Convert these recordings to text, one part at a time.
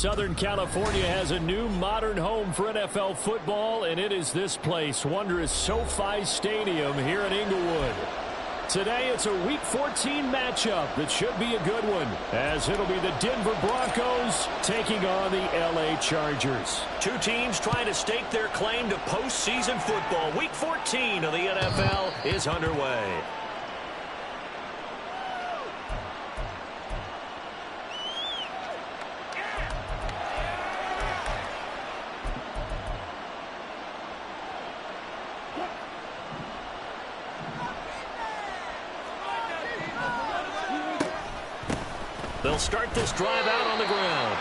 Southern California has a new modern home for NFL football, and it is this place, wondrous SoFi Stadium here in Inglewood. Today, it's a Week 14 matchup that should be a good one, as it'll be the Denver Broncos taking on the LA Chargers. Two teams trying to stake their claim to postseason football. Week 14 of the NFL is underway. They'll start this drive out on the ground.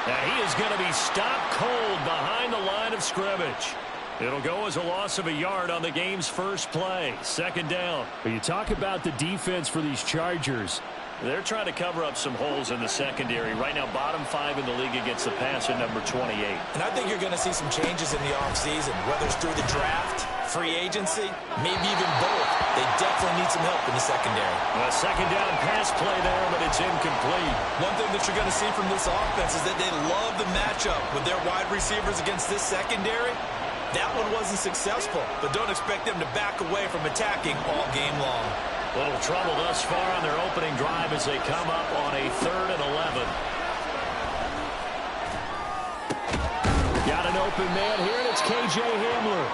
And he is going to be stopped cold behind the line of scrimmage. It'll go as a loss of a yard on the game's first play. Second down. But you talk about the defense for these Chargers. They're trying to cover up some holes in the secondary. Right now, bottom 5 in the league against the pass at number 28. And I think you're going to see some changes in the offseason, whether it's through the draft, free agency, maybe even both. They definitely need some help in the secondary. A second down pass play there, but it's incomplete. One thing that you're going to see from this offense is that they love the matchup with their wide receivers against this secondary. That one wasn't successful, but don't expect them to back away from attacking all game long. Little trouble thus far on their opening drive as they come up on a 3rd and 11. Got an open man here, and it's K.J. Hamler.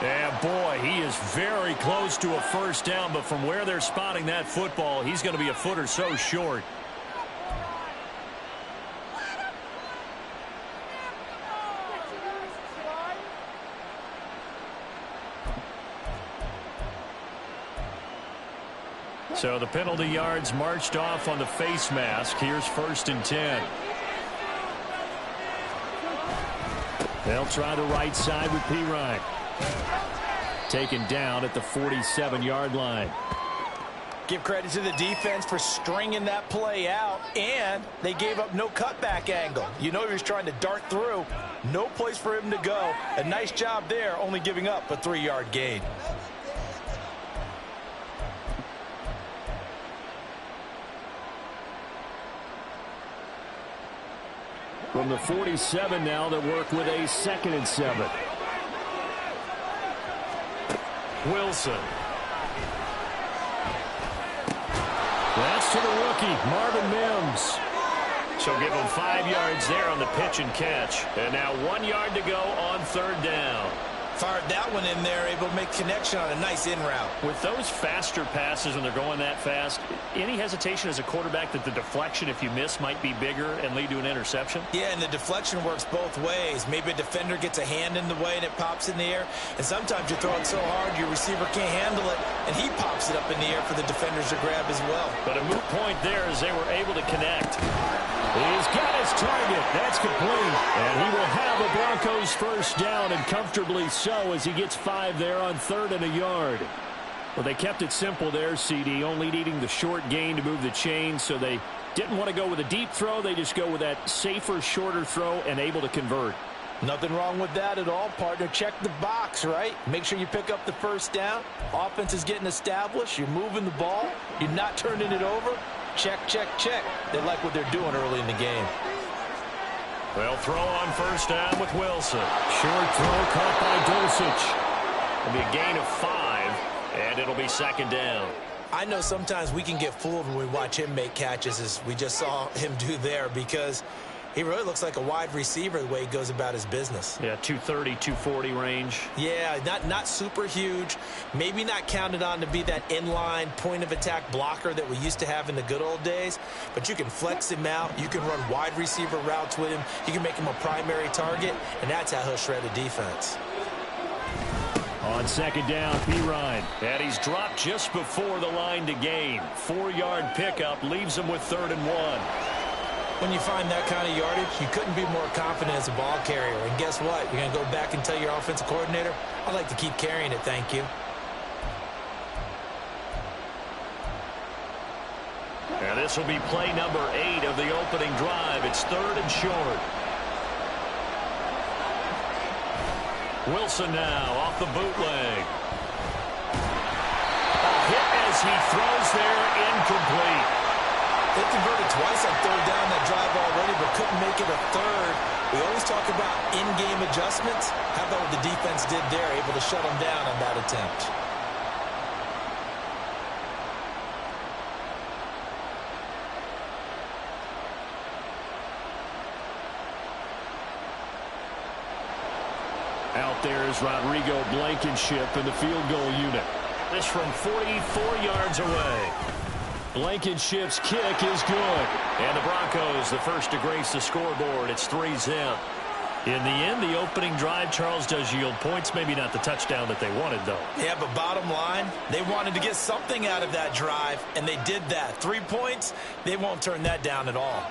Yeah, boy, he is very close to a first down, but from where they're spotting that football, he's going to be a foot or so short. So the penalty yards marched off on the face mask. Here's 1st and 10. They'll try the right side with Pirine. Taken down at the 47-yard line. Give credit to the defense for stringing that play out, and they gave up no cutback angle. You know he was trying to dart through. No place for him to go. A nice job there, only giving up a 3-yard gain. From the 47 now, they work with a 2nd and 7. Wilson. That's to the rookie, Marvin Mims. So give him 5 yards there on the pitch and catch. And now 1 yard to go on 3rd down. Fired that one in there, able to make connection on a nice in route. With those faster passes when they're going that fast, any hesitation as a quarterback that the deflection, if you miss, might be bigger and lead to an interception? Yeah, and the deflection works both ways. Maybe a defender gets a hand in the way and it pops in the air. And sometimes you throw it so hard your receiver can't handle it, and he pops it up in the air for the defenders to grab as well. But a moot point there as they were able to connect. He's got his target. That's complete. And he will have a Broncos first down, and comfortably so, as he gets 5 there on 3rd and a yard. Well, they kept it simple there, CD, only needing the short gain to move the chain, so they didn't want to go with a deep throw. They just go with that safer, shorter throw and able to convert. Nothing wrong with that at all, partner. Check the box, right? Make sure you pick up the first down. Offense is getting established. You're moving the ball. You're not turning it over. Check, check, check. They like what they're doing early in the game. They'll throw on first down with Wilson. Short throw caught by Dulcich. It'll be a gain of 5, and it'll be 2nd down. I know sometimes we can get fooled when we watch him make catches, as we just saw him do there, because he really looks like a wide receiver the way he goes about his business. Yeah, 230, 240 range. Yeah, not super huge. Maybe not counted on to be that inline point-of-attack blocker that we used to have in the good old days. But you can flex him out. You can run wide receiver routes with him. You can make him a primary target, and that's how he'll shred a defense. On 2nd down, Pirine. And he's dropped just before the line to gain. 4-yard pickup leaves him with 3rd and 1. When you find that kind of yardage, you couldn't be more confident as a ball carrier. And guess what? You're going to go back and tell your offensive coordinator, I'd like to keep carrying it, thank you. This will be play number 8 of the opening drive. It's 3rd and short. Wilson now off the bootleg. A hit as he throws there, incomplete. They converted twice on 3rd down that drive already, but couldn't make it a 3rd. We always talk about in-game adjustments. How about what the defense did there, able to shut them down on that attempt? Out there is Rodrigo Blankenship in the field goal unit. This from 44 yards away. Blankenship's kick is good. And the Broncos, the first to grace the scoreboard. It's 3-zip. In the end, the opening drive, Charles, does yield points. Maybe not the touchdown that they wanted, though. Yeah, but bottom line, they wanted to get something out of that drive, and they did that. 3 points, they won't turn that down at all.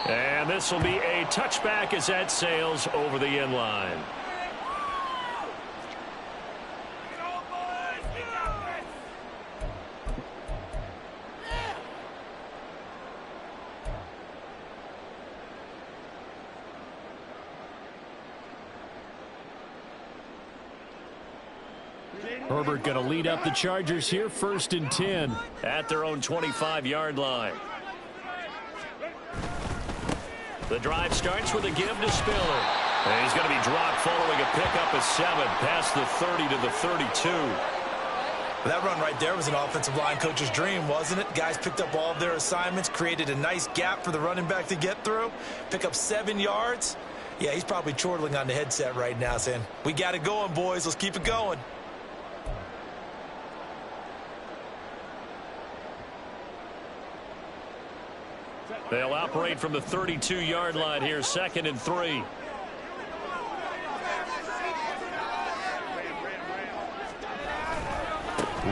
And this will be a touchback as that sails over the end line. Herbert going to lead up the Chargers here, 1st and 10. At their own 25-yard line. The drive starts with a give to Spiller. And he's going to be dropped following a pickup of 7 past the 30 to the 32. That run right there was an offensive line coach's dream, wasn't it? Guys picked up all of their assignments, created a nice gap for the running back to get through, pick up 7 yards. Yeah, he's probably chortling on the headset right now saying, we got it going, boys. Let's keep it going. They'll operate from the 32-yard line here, 2nd and 3.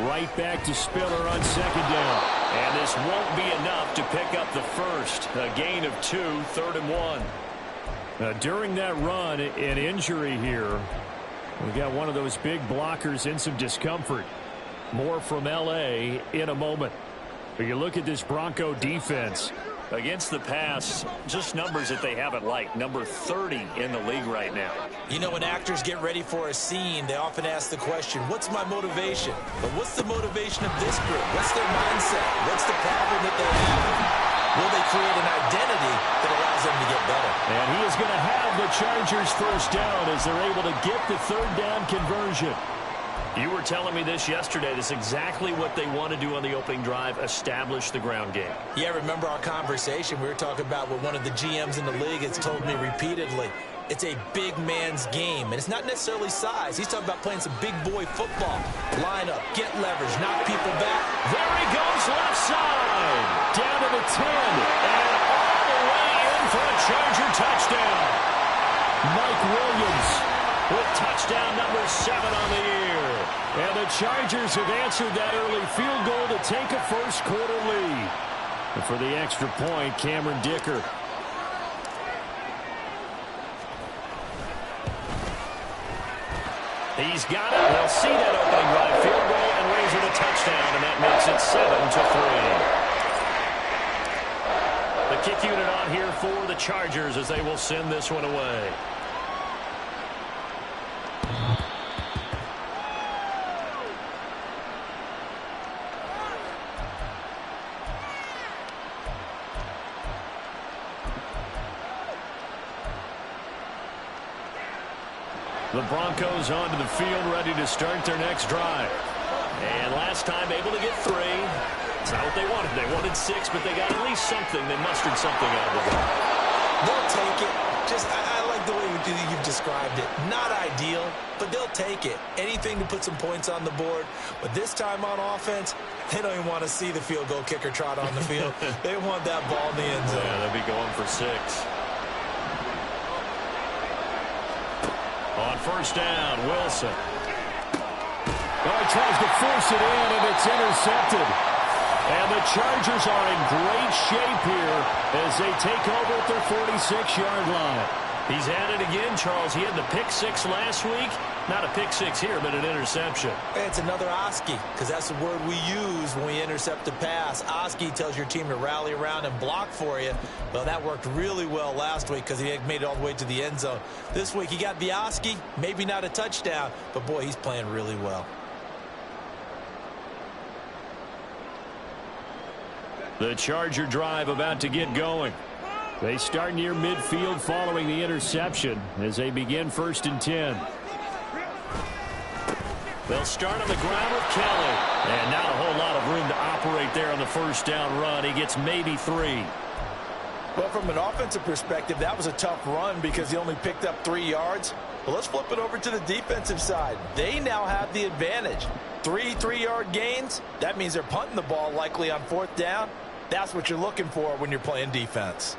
Right back to Spiller on 2nd down. And this won't be enough to pick up the first. A gain of 2, 3rd and 1. During that run, an injury here. We got one of those big blockers in some discomfort. More from L.A. in a moment. But you look at this Bronco defense. Against the pass, just numbers that they haven't liked. Number 30 in the league right now. You know, when actors get ready for a scene, they often ask the question, what's my motivation? But what's the motivation of this group? What's their mindset? What's the problem that they have? Will they create an identity that allows them to get better? And he is going to have the Chargers first down as they're able to get the 3rd down conversion. You were telling me this yesterday. This is exactly what they want to do on the opening drive, establish the ground game. Yeah, remember our conversation? We were talking about what one of the GMs in the league has told me repeatedly. It's a big man's game, and it's not necessarily size. He's talking about playing some big boy football. Line up, get leverage, knock people back. There he goes, left side. Down to the 10, and all the way in for a Charger touchdown. Mike Williams with touchdown number 7 on the year. And the Chargers have answered that early field goal to take a first-quarter lead. And for the extra point, Cameron Dicker. He's got it. They'll see that opening drive field goal and raise it a touchdown, and that makes it 7-3. The kick unit on here for the Chargers as they will send this one away. The Broncos onto the field, ready to start their next drive. And last time able to get 3. It's not what they wanted. They wanted 6, but they got at least something. They mustered something out of the game. They'll take it. I like the way you've described it. Not ideal, but they'll take it. Anything to put some points on the board. But this time on offense, they don't even want to see the field goal kicker trot on the field. They want that ball in the end zone. Yeah, they'll be going for 6. On first down, Wilson. Oh, he tries to force it in, and it's intercepted. And the Chargers are in great shape here as they take over at their 46-yard line. He's at it again, Charles. He had the pick six last week. Not a pick six here, but an interception. It's another Oski, because that's the word we use when we intercept a pass. Oski tells your team to rally around and block for you. Well, that worked really well last week because he made it all the way to the end zone. This week he got the Oski, maybe not a touchdown, but boy, he's playing really well. The Charger drive about to get going. They start near midfield following the interception as they begin 1st and 10. They'll start on the ground with Kelly. And not a whole lot of room to operate there on the first down run. He gets maybe 3. Well, from an offensive perspective, that was a tough run because he only picked up 3 yards. But let's flip it over to the defensive side. They now have the advantage. 3 3-yard gains. That means they're punting the ball likely on 4th down. That's what you're looking for when you're playing defense.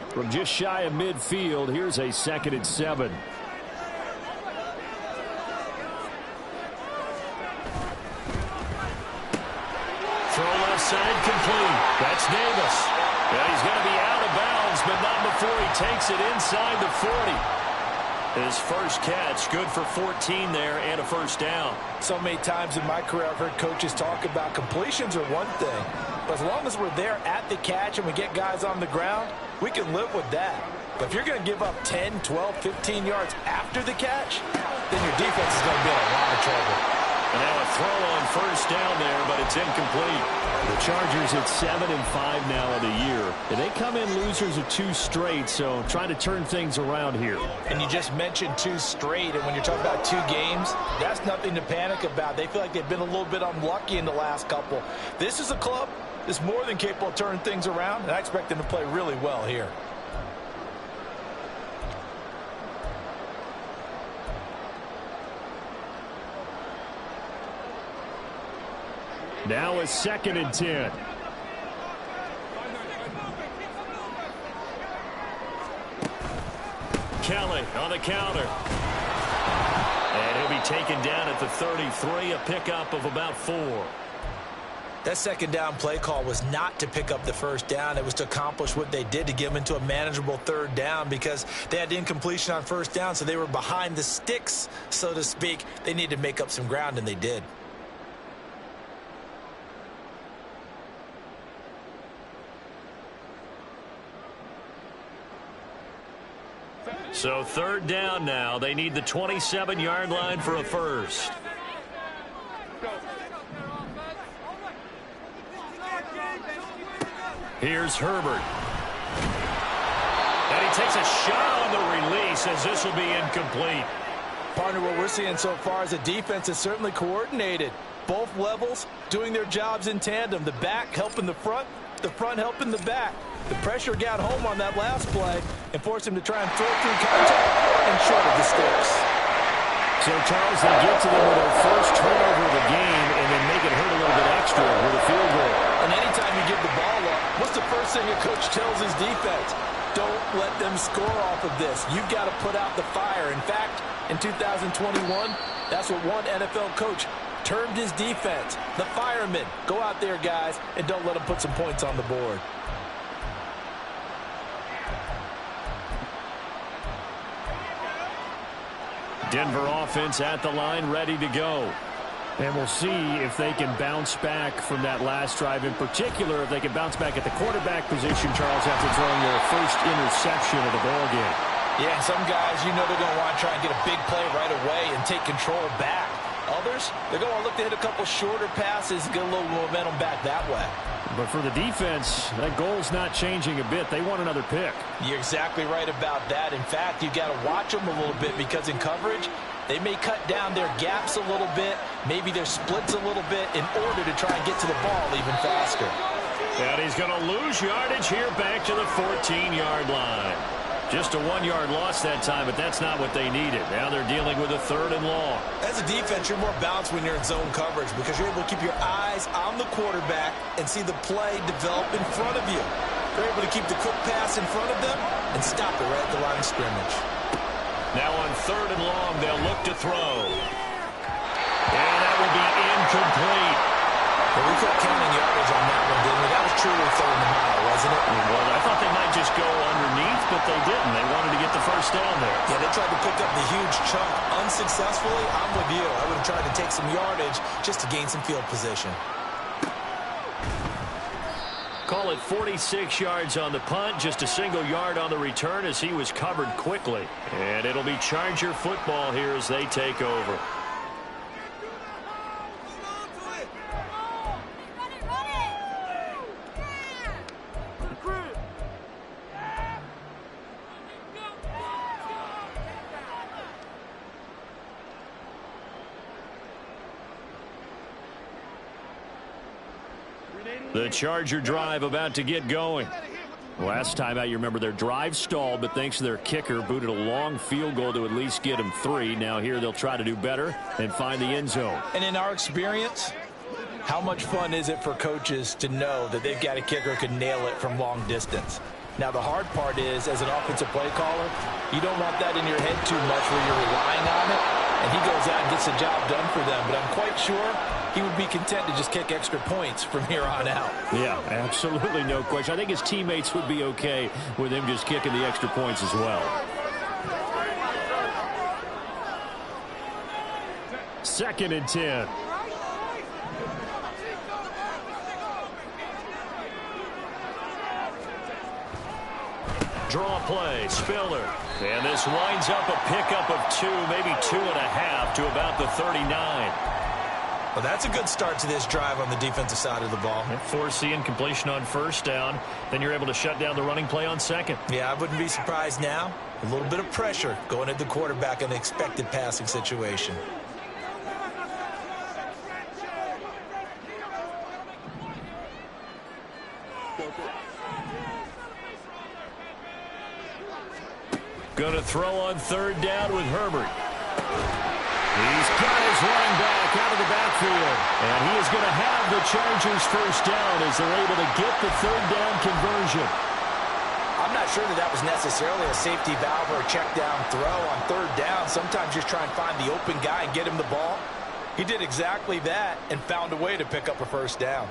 From just shy of midfield, here's a 2nd and 7. Throw left side complete. That's Davis. And he's going to be out of bounds, but not before he takes it inside the 40. His first catch, good for 14 there and a first down. So many times in my career I've heard coaches talk about completions are one thing. But as long as we're there at the catch and we get guys on the ground, we can live with that. But if you're going to give up 10, 12, 15 yards after the catch, then your defense is going to be in a lot of trouble. And now a throw on first down there, but it's incomplete. The Chargers at 7-5 now in the year. And they come in losers of 2 straight, so trying to turn things around here. And you just mentioned 2 straight, and when you're talking about 2 games, that's nothing to panic about. They feel like they've been a little bit unlucky in the last couple. This is a club that's more than capable of turning things around, and I expect them to play really well here. Now a 2nd and 10. Kelly on the counter. And he'll be taken down at the 33, a pickup of about 4. That 2nd down play call was not to pick up the first down. It was to accomplish what they did, to get them into a manageable 3rd down, because they had incompletion on first down, so they were behind the sticks, so to speak. They needed to make up some ground, and they did. So 3rd down now. They need the 27-yard line for a first. Here's Herbert. And he takes a shot on the release as this will be incomplete. Partner, what we're seeing so far is a defense is certainly coordinated. Both levels doing their jobs in tandem. The back helping the front helping the back. The pressure got home on that last play and forced him to try and throw through contact and short of the sticks. So, Charles, they get to them with their first turnover of the game and then make it hurt a little bit extra with a field goal. And anytime you give the ball up, what's the first thing a coach tells his defense? Don't let them score off of this. You've got to put out the fire. In fact, in 2021, that's what one NFL coach termed his defense. The firemen. Go out there, guys, and don't let them put some points on the board. Denver offense at the line, ready to go. And we'll see if they can bounce back from that last drive. In particular, if they can bounce back at the quarterback position, Charles, after throwing their first interception of the ball game. Yeah, some guys, you know they're going to want to try and get a big play right away and take control back. Others, they're going to look to hit a couple shorter passes and get a little momentum back that way. But for the defense, that goal's not changing a bit. They want another pick. You're exactly right about that. In fact, you've got to watch them a little bit because in coverage, they may cut down their gaps a little bit, maybe their splits a little bit in order to try and get to the ball even faster. And he's going to lose yardage here back to the 14-yard line. Just a 1-yard loss that time, but that's not what they needed. Now they're dealing with a 3rd and long. As a defense, you're more balanced when you're in zone coverage because you're able to keep your eyes on the quarterback and see the play develop in front of you. You're able to keep the quick pass in front of them and stop it right at the line of scrimmage. Now on 3rd and long, they'll look to throw. And that will be incomplete. Well, we kept counting yardage on that one, didn't we? That was truly throwing the mile, wasn't it? Well, I thought they might just go underneath, but they didn't. They wanted to get the first down there. Yeah, they tried to pick up the huge chunk unsuccessfully. I'm with you. I would have tried to take some yardage just to gain some field position. Call it 46 yards on the punt, just a single yard on the return as he was covered quickly. And it'll be Charger football here as they take over. The Charger drive about to get going. Last time out, you remember their drive stalled, but thanks to their kicker, booted a long field goal to at least get them 3. Now here they'll try to do better and find the end zone. And in our experience, how much fun is it for coaches to know that they've got a kicker who can nail it from long distance? Now, the hard part is, as an offensive play caller, you don't want that in your head too much where you're relying on it, and he goes out and gets the job done for them. But I'm quite sure he would be content to just kick extra points from here on out. Yeah, absolutely no question. I think his teammates would be okay with him just kicking the extra points as well. 2nd and 10. Draw play, Spiller. And this winds up a pickup of 2, maybe 2.5 to about the 39. Well, that's a good start to this drive on the defensive side of the ball. Force the incompletion on first down. Then you're able to shut down the running play on second. Yeah, I wouldn't be surprised now. A little bit of pressure going at the quarterback in an expected passing situation. Going to throw on 3rd down with Herbert. He's got his running back out of the backfield. And he is going to have the Chargers first down as they're able to get the 3rd down conversion. I'm not sure that was necessarily a safety valve or a check down throw on 3rd down. Sometimes just try and find the open guy and get him the ball. He did exactly that and found a way to pick up a first down.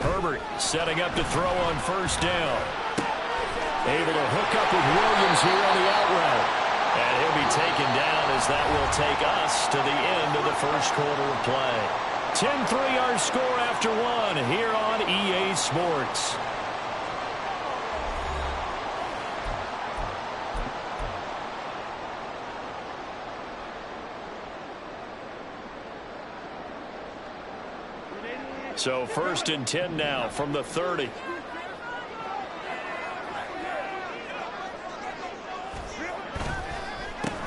Herbert setting up to throw on first down. Able to hook up with Williams here on the out route. And he'll be taken down as that will take us to the end of the first quarter of play. 10-3 our score after 1 here on EA Sports. So 1st and 10 now from the 30.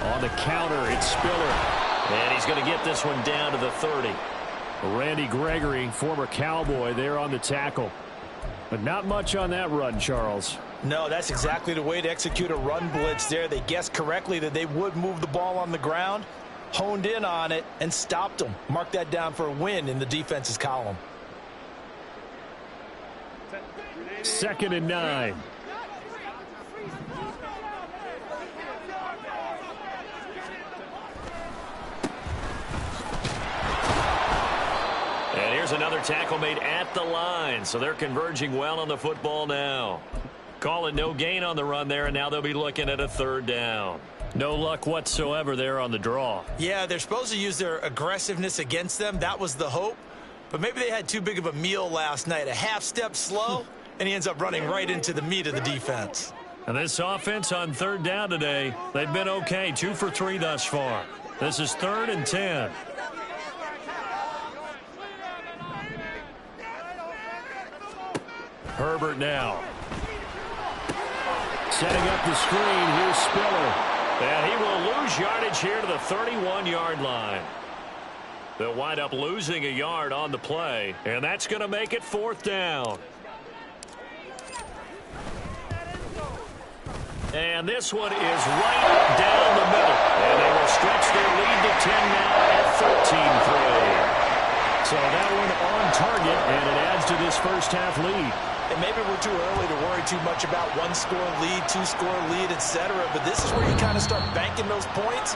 On the counter, it's Spiller. And he's going to get this one down to the 30. Randy Gregory, former Cowboy, there on the tackle. But not much on that run, Charles. No, that's exactly the way to execute a run blitz there. They guessed correctly that they would move the ball on the ground, honed in on it, and stopped them. Mark that down for a win in the defense's column. 2nd and 9. And here's another tackle made at the line, so they're converging well on the football now. Call it no gain on the run there, and now they'll be looking at a 3rd down. No luck whatsoever there on the draw. Yeah, they're supposed to use their aggressiveness against them. That was the hope. But maybe they had too big of a meal last night. A half step slow, and he ends up running right into the meat of the defense. And this offense on 3rd down today, they've been okay. 2 for 3 thus far. This is 3rd and 10. Herbert now. Setting up the screen. Here's Spiller. And he will lose yardage here to the 31-yard line. They'll wind up losing a yard on the play, and that's going to make it 4th down. And this one is right down the middle. And they will stretch their lead to 10 now at 13-3. So that one on target, and it adds to this first half lead. And maybe we're too early to worry too much about one-score lead, two-score lead, etc. But this is where you kind of start banking those points.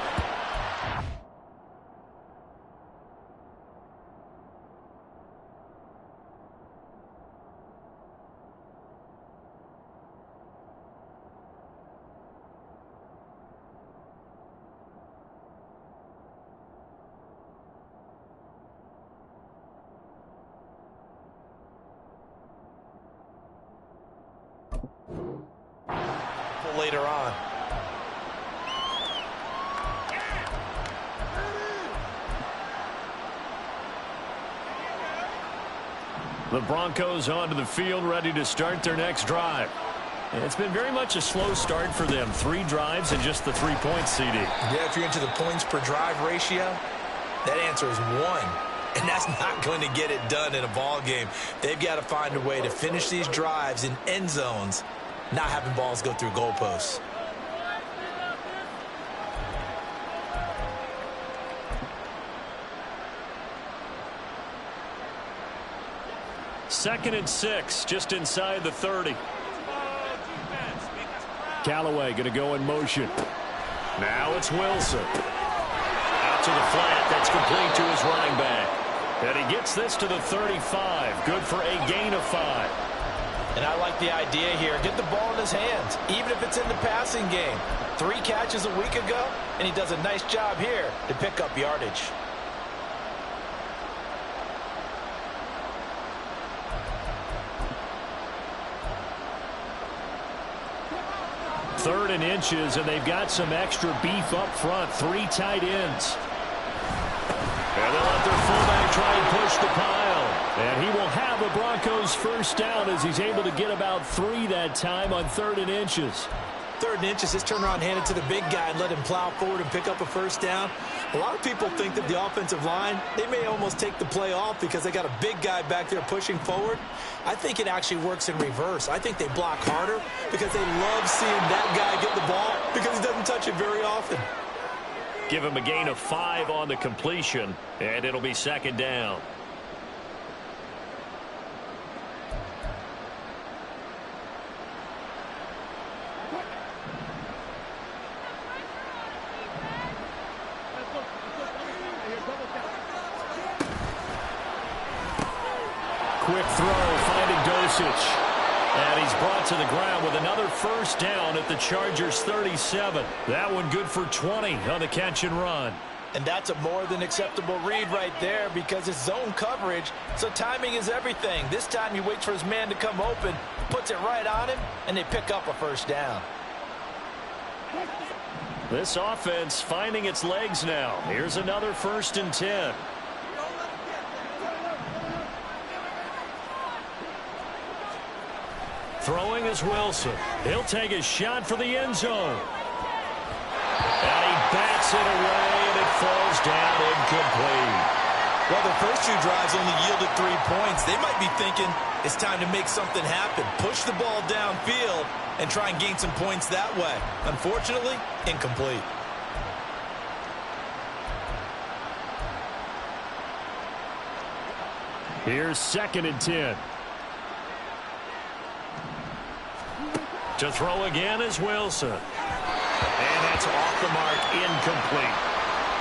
Later on. The Broncos onto the field, ready to start their next drive. And it's been very much a slow start for them. 3 drives and just the 3 points, CD. Yeah, if you're into the points per drive ratio, that answer is 1. And that's not going to get it done in a ball game. They've got to find a way to finish these drives in end zones, not having balls go through goalposts. Second and 6, just inside the 30. Callaway going to go in motion. Now it's Wilson. Out to the flat. That's complete to his running back. And he gets this to the 35. Good for a gain of 5. And I like the idea here. Get the ball in his hands, even if it's in the passing game. 3 catches a week ago, and he does a nice job here to pick up yardage. Third and inches, and they've got some extra beef up front. 3 tight ends. And they'll let their fullback try and push the pile. And he will have a Broncos first down as he's able to get about 3 that time on 3rd and inches. 3rd and inches, just turn around, hand it to the big guy and let him plow forward and pick up a first down. A lot of people think that the offensive line, they may almost take the play off because they got a big guy back there pushing forward. I think it actually works in reverse. I think they block harder because they love seeing that guy get the ball because he doesn't touch it very often. Give him a gain of 5 on the completion, and it'll be 2nd down. Quick throw, finding Dosich. And he's brought to the ground with another first down at the Chargers' 37. That one good for 20 on the catch and run. And that's a more than acceptable read right there because it's zone coverage, so timing is everything. This time he waits for his man to come open, puts it right on him, and they pick up a first down. This offense finding its legs now. Here's another 1st and 10. Throwing is Wilson. He'll take a shot for the end zone. And he bats it away, and it falls down incomplete. Well, the first 2 drives only yielded 3 points. They might be thinking it's time to make something happen. Push the ball downfield and try and gain some points that way. Unfortunately, incomplete. Here's 2nd and 10. To throw again is Wilson. And that's off the mark, incomplete.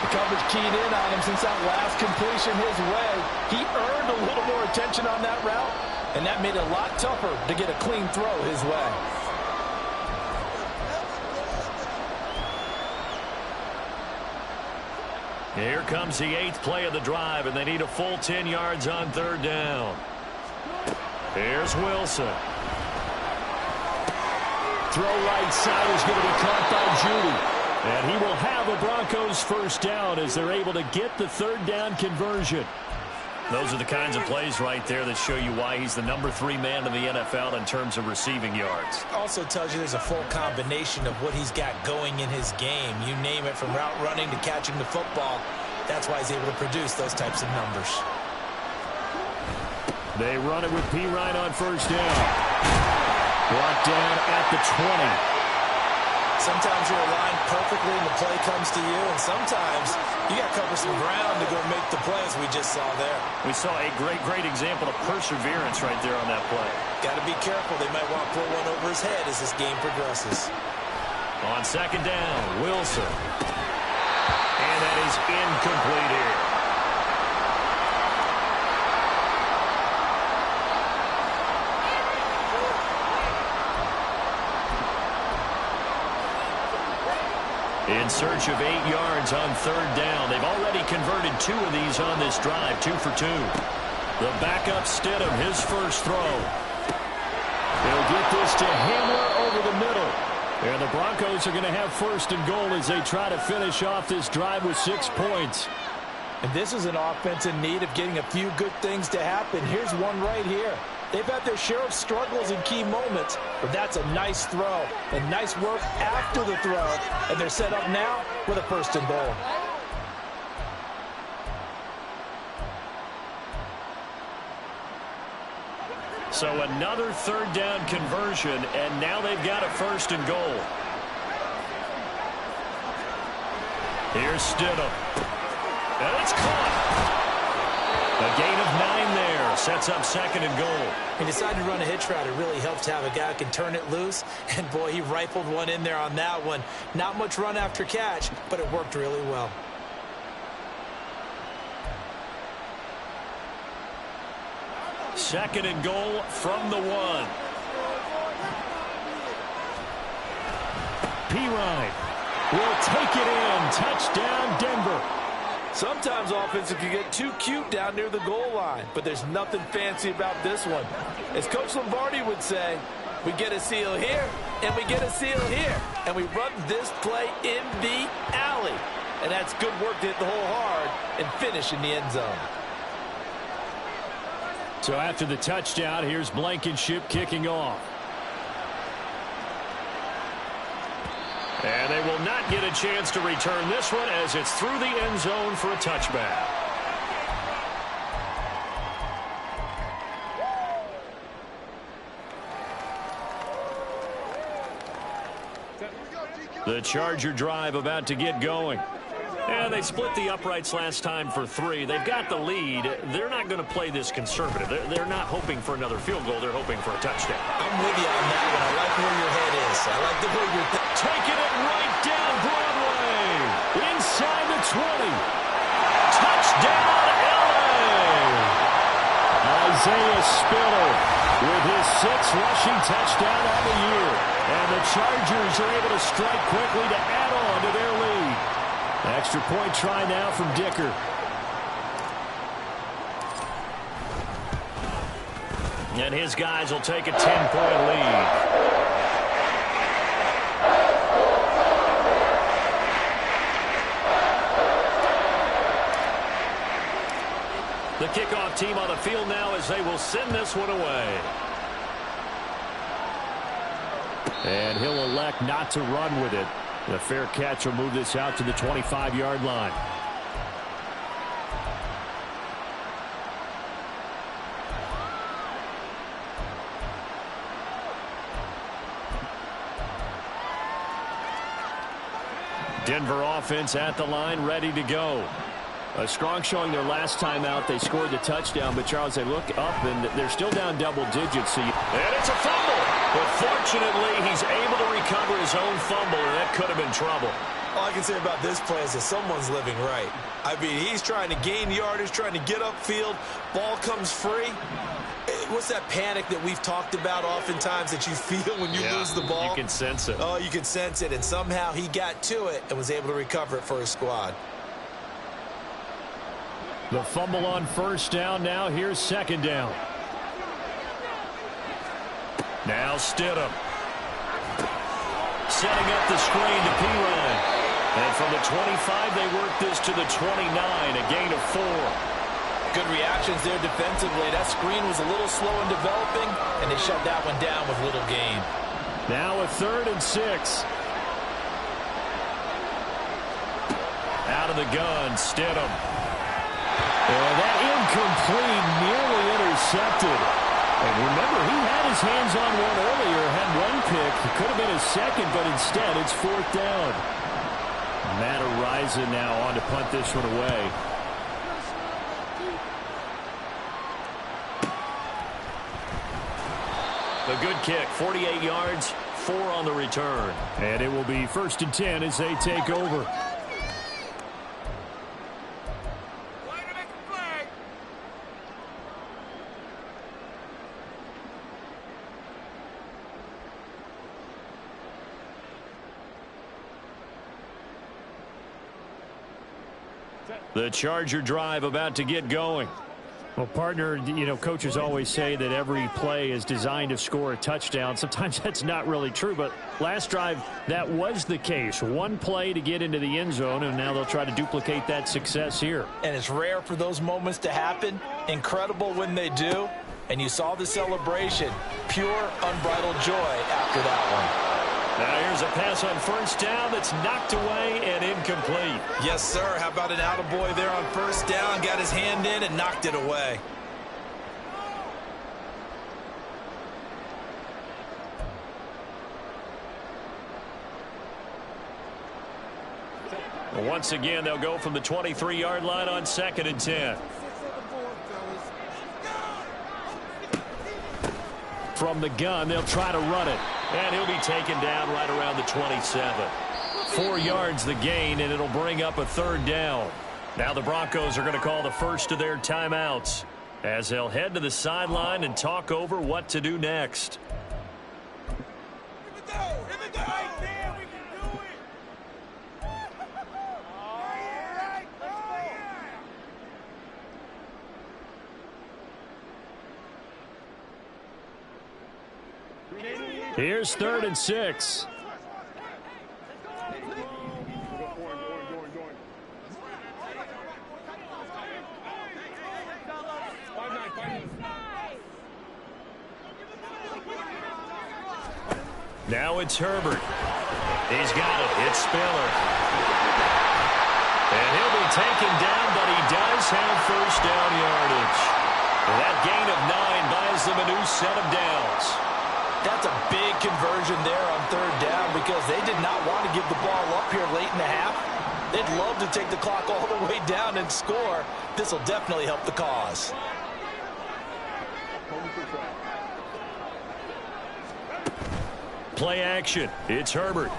The coverage keyed in on him since that last completion his way. He earned a little more attention on that route, and that made it a lot tougher to get a clean throw his way. Here comes the 8th play of the drive, and they need a full 10 yards on 3rd down. Here's Wilson. Throw right side is going to be caught by Judy. And he will have a Broncos first down as they're able to get the 3rd down conversion. Those are the kinds of plays right there that show you why he's the number 3 man in the NFL in terms of receiving yards. Also tells you there's a full combination of what he's got going in his game. You name it, from route running to catching the football. That's why he's able to produce those types of numbers. They run it with P. Ryan on first down. Brought down at the 20. sometimes you're aligned perfectly and the play comes to you, and sometimes you got to cover some ground to go make the play, as we just saw there. We saw a great example of perseverance right there on that play. Got to be careful. They might want to pull one over his head as this game progresses. On second down, Wilson. And that is incomplete here. In search of 8 yards on third down. They've already converted 2 of these on this drive, 2 for 2. The backup Stidham, his first throw. They'll get this to Hamler over the middle. And the Broncos are going to have first and goal as they try to finish off this drive with 6 points. And this is an offense in need of getting a few good things to happen. Here's one right here. They've had their share of struggles in key moments, but that's a nice throw and nice work after the throw. And they're set up now with a first and goal. So another third down conversion, and now they've got a first and goal. Here's Stidham. And it's caught. A gain of 9 there. Sets up second and goal. He decided to run a hitch route. It really helps to have a guy who can turn it loose. And, boy, he rifled one in there on that one. Not much run after catch, but it worked really well. Second and goal from the 1. Pirine will take it in. Touchdown, Denver. Sometimes offenses can get too cute down near the goal line, but there's nothing fancy about this one. As Coach Lombardi would say, we get a seal here, and we get a seal here, and we run this play in the alley. And that's good work to hit the hole hard and finish in the end zone. So after the touchdown, here's Blankenship kicking off. And they will not get a chance to return this one as it's through the end zone for a touchback. The Charger drive about to get going. And they split the uprights last time for 3. They've got the lead. They're not going to play this conservative. They're not hoping for another field goal. They're hoping for a touchdown. I'm with you on that one. I like where your head is. I like the way you're taking it right down Broadway. Inside the 20. Touchdown, LA. Isaiah Spiller with his 6th rushing touchdown of the year. And the Chargers are able to strike quickly to add on to their lead. Extra point try now from Dicker. And his guys will take a 10-point lead. The kickoff team on the field now as they will send this one away. And he'll elect not to run with it. The fair catch will move this out to the 25-yard line. Denver offense at the line, ready to go. A strong showing their last time out. They scored the touchdown, but Charles, they look up and they're still down double digits. And it's a fumble. But fortunately, he's able to recover his own fumble, and that could have been trouble. All I can say about this play is that someone's living right. I mean, he's trying to gain yardage, trying to get upfield. Ball comes free. What's that panic that we've talked about oftentimes that you feel when you lose the ball? You can sense it. Oh, you can sense it. And somehow he got to it and was able to recover it for his squad. The fumble on first down. Now here's second down. Now Stidham. Setting up the screen to Pirine. And from the 25, they work this to the 29, a gain of 4. Good reactions there defensively. That screen was a little slow in developing, and they shut that one down with little gain. Now a 3rd and 6. Out of the gun, Stidham. And that incomplete, nearly intercepted. And remember, he had his hands on one earlier, had one pick. It could have been his second, but instead it's fourth down. Matt Ariza now on to punt this one away. A good kick, 48 yards, 4 on the return. And it will be 1st and 10 as they take over. The Charger drive about to get going. Well, partner, you know, coaches always say that every play is designed to score a touchdown. Sometimes that's not really true, but last drive, that was the case. One play to get into the end zone, and now they'll try to duplicate that success here. And it's rare for those moments to happen. Incredible when they do. And you saw the celebration. Pure, unbridled joy after that one. Now here's a pass on 1st down that's knocked away and incomplete. Yes, sir. How about an attaboy there on 1st down? Got his hand in and knocked it away. Once again, they'll go from the 23-yard line on 2nd and 10. From the gun, they'll try to run it. And he'll be taken down right around the 27. 4 yards the gain, and it'll bring up a 3rd down. Now the Broncos are going to call the first of their timeouts as they'll head to the sideline and talk over what to do next. Here's 3rd and 6. Now it's Herbert. He's got it. It's Spiller. And he'll be taken down, but he does have 1st down yardage. That gain of 9 buys them a new set of downs. That's a big conversion there on 3rd down because they did not want to give the ball up here late in the half. They'd love to take the clock all the way down and score. This will definitely help the cause. Play action. It's Herbert.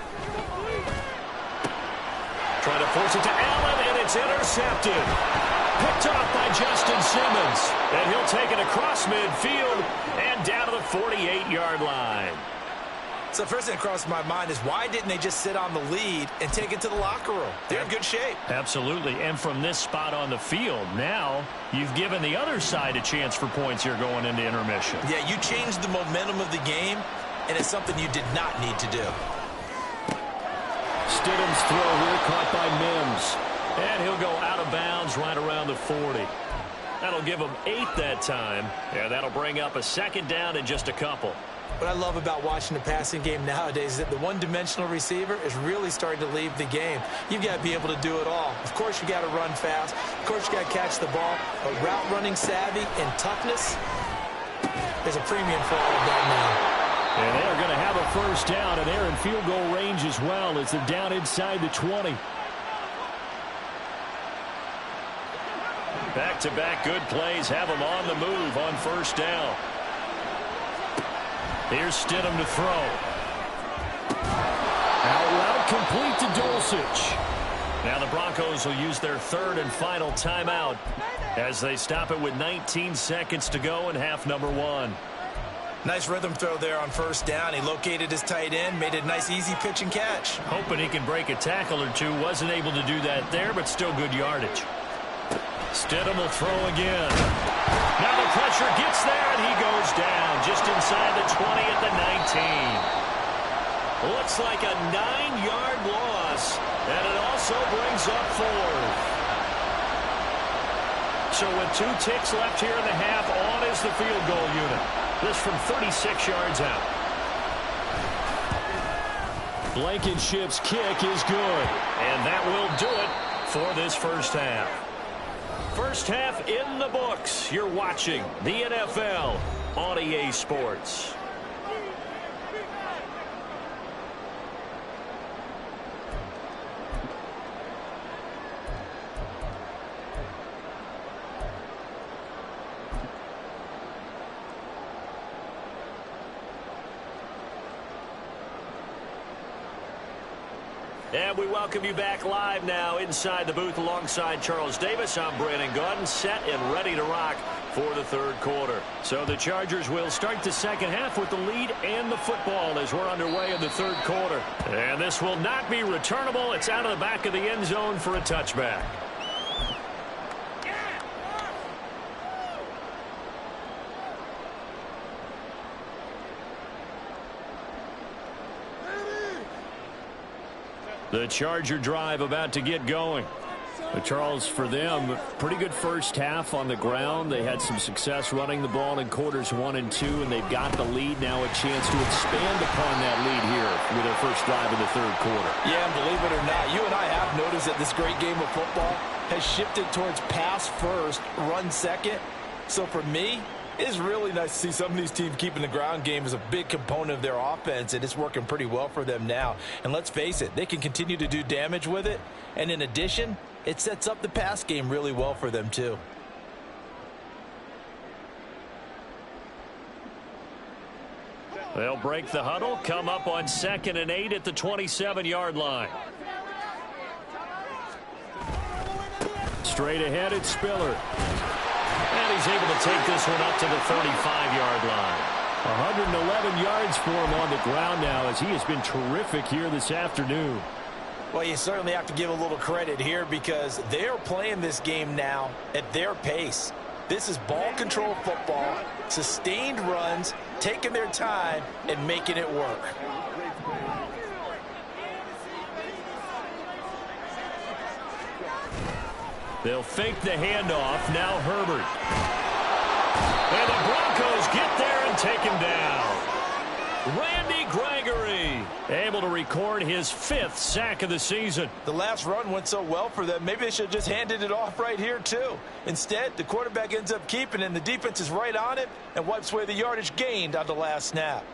Trying to force it to Allen, and it's intercepted. Picked off by Justin Simmons. And he'll take it across midfield and down to the 48-yard line. So first thing that crossed my mind is why didn't they just sit on the lead and take it to the locker room? They're in good shape. Absolutely. And from this spot on the field, now you've given the other side a chance for points here going into intermission. Yeah, you changed the momentum of the game, and it's something you did not need to do. Stidham's throw here caught by Mims. And he'll go out of bounds right around the 40. That'll give him 8 that time. And that'll bring up a 2nd down in just a couple. What I love about watching the passing game nowadays is that the one-dimensional receiver is really starting to leave the game. You've got to be able to do it all. Of course, you got to run fast. Of course, you got to catch the ball. But route running savvy and toughness, there's a premium for all of that now. And they're going to have a 1st down, and they're in field goal range as well as they're down inside the 20. Back-to-back good plays have them on the move on 1st down. Here's Stidham to throw. Out route complete to Dulcich. Now the Broncos will use their 3rd and final timeout as they stop it with 19 seconds to go in half number 1. Nice rhythm throw there on 1st down. He located his tight end, made it a nice easy pitch and catch. Hoping he can break a tackle or two. Wasn't able to do that there, but still good yardage. Stidham will throw again. Now the pressure gets there, and he goes down just inside the 20 at the 19. Looks like a 9-yard loss, and it also brings up 4th. So with 2 ticks left here in the half, on is the field goal unit. This from 36 yards out. Blankenship's kick is good. And that will do it for this 1st half. First half in the books. You're watching the NFL on EA Sports. And we welcome you back live now inside the booth alongside Charles Davis. I'm Brandon Gaudin, set and ready to rock for the third quarter. So the Chargers will start the second half with the lead and the football as we're underway in the third quarter. And this will not be returnable. It's out of the back of the end zone for a touchback. The Charger drive about to get going. But Charles, for them, pretty good first half on the ground. They had some success running the ball in quarters 1 and 2, and they've got the lead now, a chance to expand upon that lead here with their first drive in the third quarter. Yeah, and believe it or not, you and I have noticed that this great game of football has shifted towards pass first, run second. So for me, it's really nice to see some of these teams keeping the ground game as a big component of their offense, and it's working pretty well for them now. And let's face it, they can continue to do damage with it. And in addition, it sets up the pass game really well for them too. They'll break the huddle, come up on 2nd and 8 at the 27-yard line. Straight ahead, it's Spiller. And he's able to take this one up to the 35-yard line. 111 yards for him on the ground now as he has been terrific here this afternoon. Well, you certainly have to give a little credit here because they're playing this game now at their pace. This is ball control football, sustained runs, taking their time and making it work. They'll fake the handoff. Now Herbert. And the Broncos get there and take him down. Randy Gregory able to record his 5th sack of the season. The last run went so well for them. Maybe they should have just handed it off right here, too. Instead, the quarterback ends up keeping it, and the defense is right on it and wipes away the yardage gained on the last snap.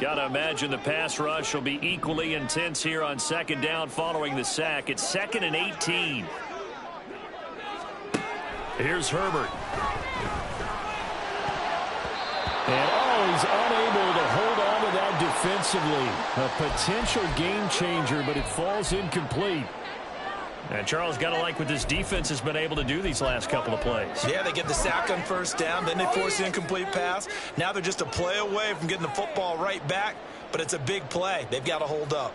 Got to imagine the pass rush will be equally intense here on 2nd down following the sack. It's 2nd and 18. Here's Herbert. And he's unable to hold on to that defensively. A potential game changer, but it falls incomplete. And Charles, got to like what this defense has been able to do these last couple of plays. Yeah, they get the sack on 1st down, then they force the incomplete pass. Now they're just a play away from getting the football right back, but it's a big play. They've got to hold up.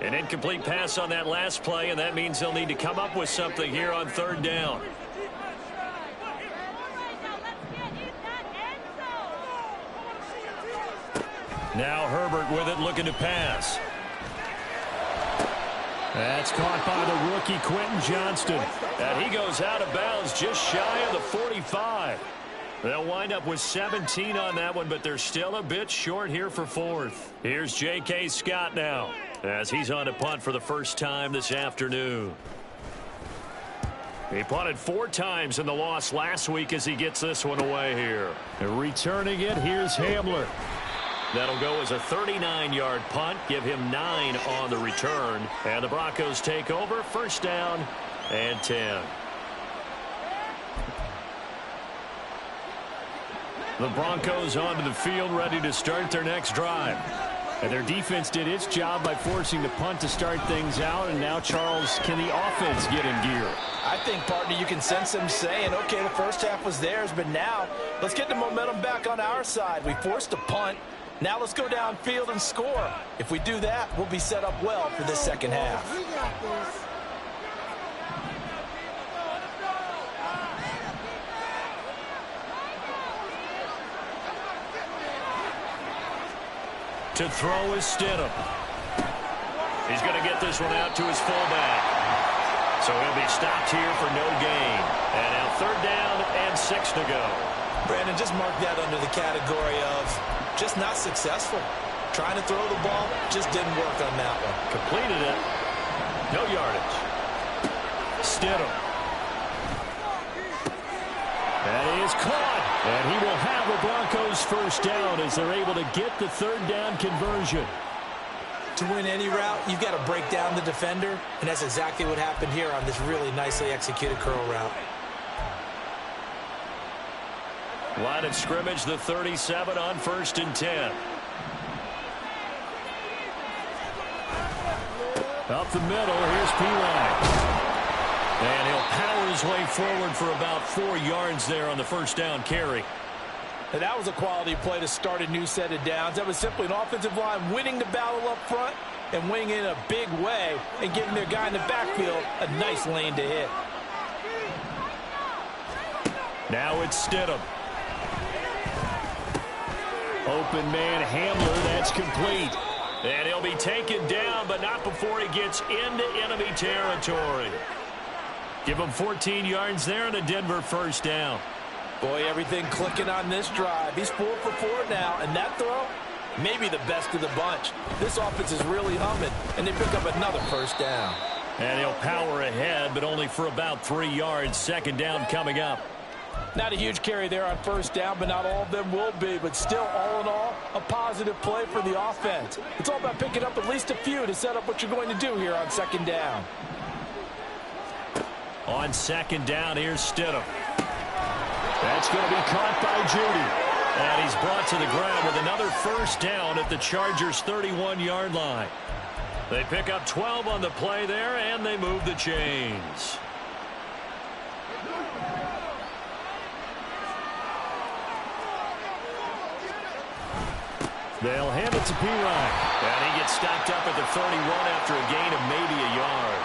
An incomplete pass on that last play, and that means they'll need to come up with something here on 3rd down. Now Herbert with it, looking to pass. That's caught by the rookie Quentin Johnston. And he goes out of bounds just shy of the 45. They'll wind up with 17 on that one, but they're still a bit short here for 4th. Here's J.K. Scott now as he's on to punt for the first time this afternoon. He punted 4 times in the loss last week as he gets this one away here. And returning it, here's Hamler. That'll go as a 39-yard punt, give him 9 on the return. And the Broncos take over, 1st down and 10. The Broncos onto the field, ready to start their next drive. And their defense did its job by forcing the punt to start things out. And now, Charles, can the offense get in gear? I think, partner, you can sense them saying, okay, the first half was theirs, but now let's get the momentum back on our side. We forced a punt. Now let's go downfield and score. If we do that, we'll be set up well for this second half. To throw is Stidham. He's going to get this one out to his fullback. So he'll be stopped here for no gain. And now 3rd down and 6 to go. Brandon, just mark that under the category of just not successful. Trying to throw the ball, just didn't work on that one. Completed it. No yardage. Stidham. That is caught. And he will have a Broncos first down as they're able to get the third down conversion. To win any route, you've got to break down the defender, and that's exactly what happened here on this really nicely executed curl route. Line of scrimmage, the 37 on 1st and 10. Up the middle, here's P-Line. And he'll power his way forward for about 4 yards there on the first down carry. And that was a quality play to start a new set of downs. That was simply an offensive line winning the battle up front and winning in a big way and giving their guy in the backfield a nice lane to hit. Now it's Stidham. Open man Hamler, that's complete. And he'll be taken down, but not before he gets into enemy territory. Give him 14 yards there and a Denver first down. Boy, everything clicking on this drive. He's 4 for 4 now, and that throw, maybe the best of the bunch. This offense is really humming, and they pick up another first down. And he'll power ahead, but only for about 3 yards. Second down coming up. Not a huge carry there on first down, but not all of them will be. But still, all in all, a positive play for the offense. It's all about picking up at least a few to set up what you're going to do here on second down. On second down, here's Stidham. That's going to be caught by Judy. And he's brought to the ground with another first down at the Chargers' 31-yard line. They pick up 12 on the play there, and they move the chains. They'll hand it to P-Line. And he gets stopped up at the 31 after a gain of maybe a yard.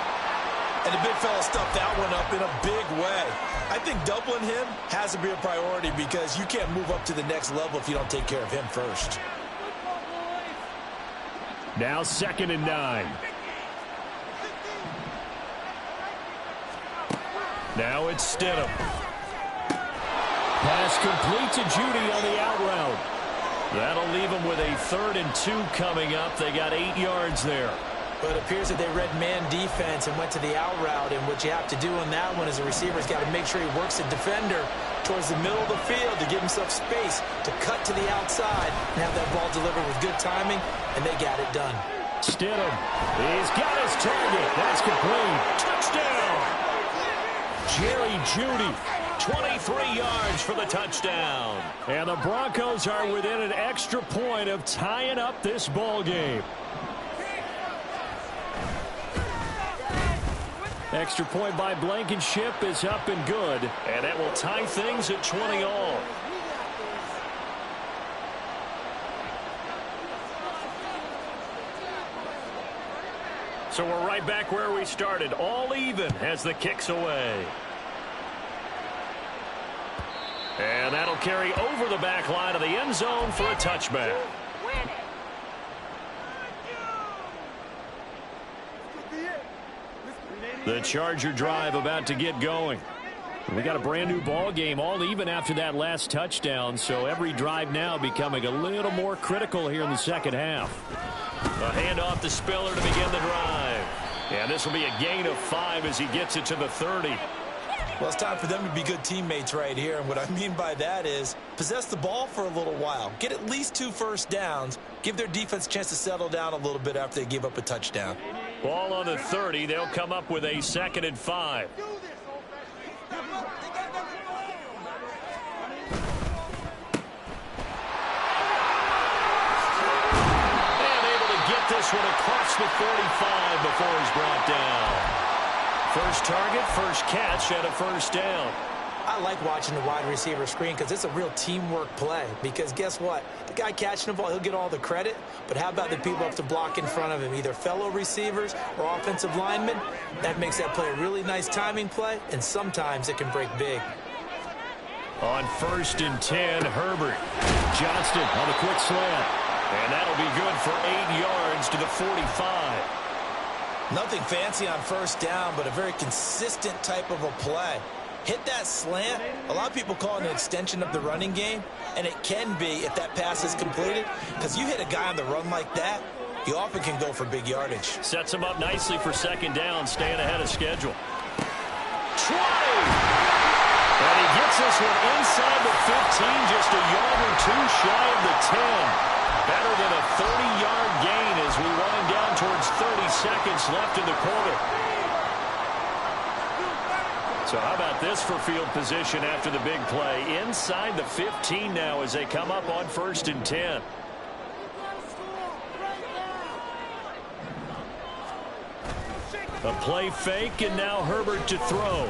And the big fella stuffed that one up in a big way. I think doubling him has to be a priority because you can't move up to the next level if you don't take care of him first. Now 2nd and 9. Now it's Stidham. Pass complete to Judy on the out route. That'll leave them with a 3rd and 2 coming up. They got 8 yards there. But it appears that they read man defense and went to the out route. And what you have to do on that one is a receiver's got to make sure he works the defender towards the middle of the field to give himself space to cut to the outside and have that ball delivered with good timing, and they got it done. Stidham, he's got his target. That's complete. Touchdown! Jerry Judy, 23 yards for the touchdown. And the Broncos are within an extra point of tying up this ball game. Extra point by Blankenship is up and good. And that will tie things at 20 all. So we're right back where we started. All even as the kick's away. And that'll carry over the back line of the end zone for a touchback. The Charger drive about to get going. We got a brand new ball game, all even after that last touchdown, so every drive now becoming a little more critical here in the second half. A handoff to Spiller to begin the drive. And this will be a gain of 5 as he gets it to the 30. Well, it's time for them to be good teammates right here. And what I mean by that is possess the ball for a little while. Get at least 2 first downs. Give their defense a chance to settle down a little bit after they give up a touchdown. Ball on the 30. They'll come up with a 2nd and 5. And able to get this one across the 45 before he's brought down. First target, first catch, and a first down. I like watching the wide receiver screen because it's a real teamwork play. Because guess what? The guy catching the ball, he'll get all the credit. But how about the people up to block in front of him, either fellow receivers or offensive linemen? That makes that play a really nice timing play, and sometimes it can break big. On 1st and 10, Herbert. Johnston on the quick slant. And that'll be good for 8 yards to the 45. Nothing fancy on first down, but a very consistent type of a play. Hit that slant. A lot of people call it an extension of the running game, and it can be if that pass is completed, because you hit a guy on the run like that, you often can go for big yardage. Sets him up nicely for second down, staying ahead of schedule. 20! And he gets this one inside the 15, just a yard or two shy of the 10. Better than a 30-yard gain as we wind down towards 30 seconds left in the quarter. So how about this for field position after the big play? Inside the 15 now as they come up on 1st and 10. A play fake, and now Herbert to throw.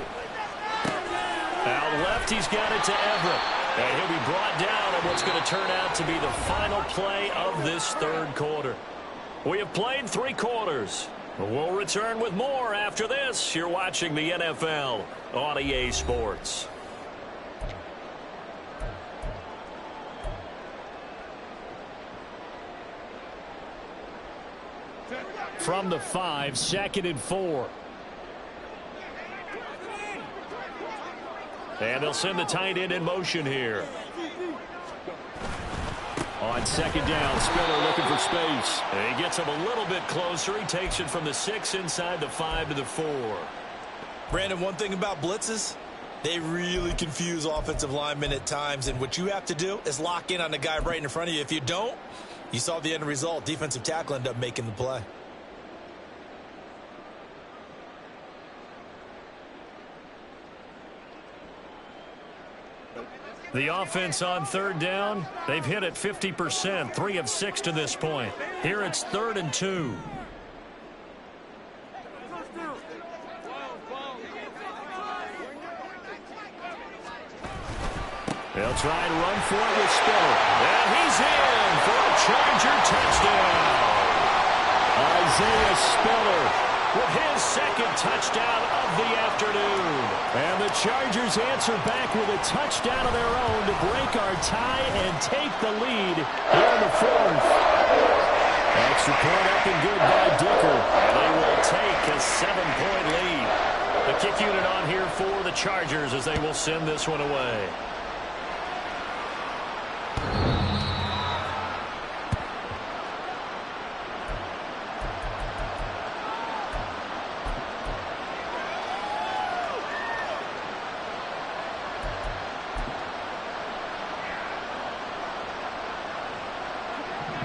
Out left, he's got it to Everett. And he'll be brought down on what's going to turn out to be the final play of this third quarter. We have played 3 quarters. We'll return with more after this. You're watching the NFL on EA Sports. From the 5, 2nd and 4. And they'll send the tight end in motion here. On 2nd down, Spiller looking for space. And he gets him a little bit closer. He takes it from the 6 inside the 5 to the 4. Brandon, one thing about blitzes, they really confuse offensive linemen at times. And what you have to do is lock in on the guy right in front of you. If you don't, you saw the end result. Defensive tackle ended up making the play. The offense on 3rd down, they've hit it 50%, 3 of 6 to this point. Here it's 3rd and 2. They'll try and run for it with Spiller. And he's in for a Charger touchdown. Isaiah Spiller with his 2nd touchdown of the afternoon. And the Chargers answer back with a touchdown of their own to break our tie and take the lead here in the 4th. Extra point up and good by Dicker. And they will take a 7-point lead. The kick unit on here for the Chargers as they will send this one away.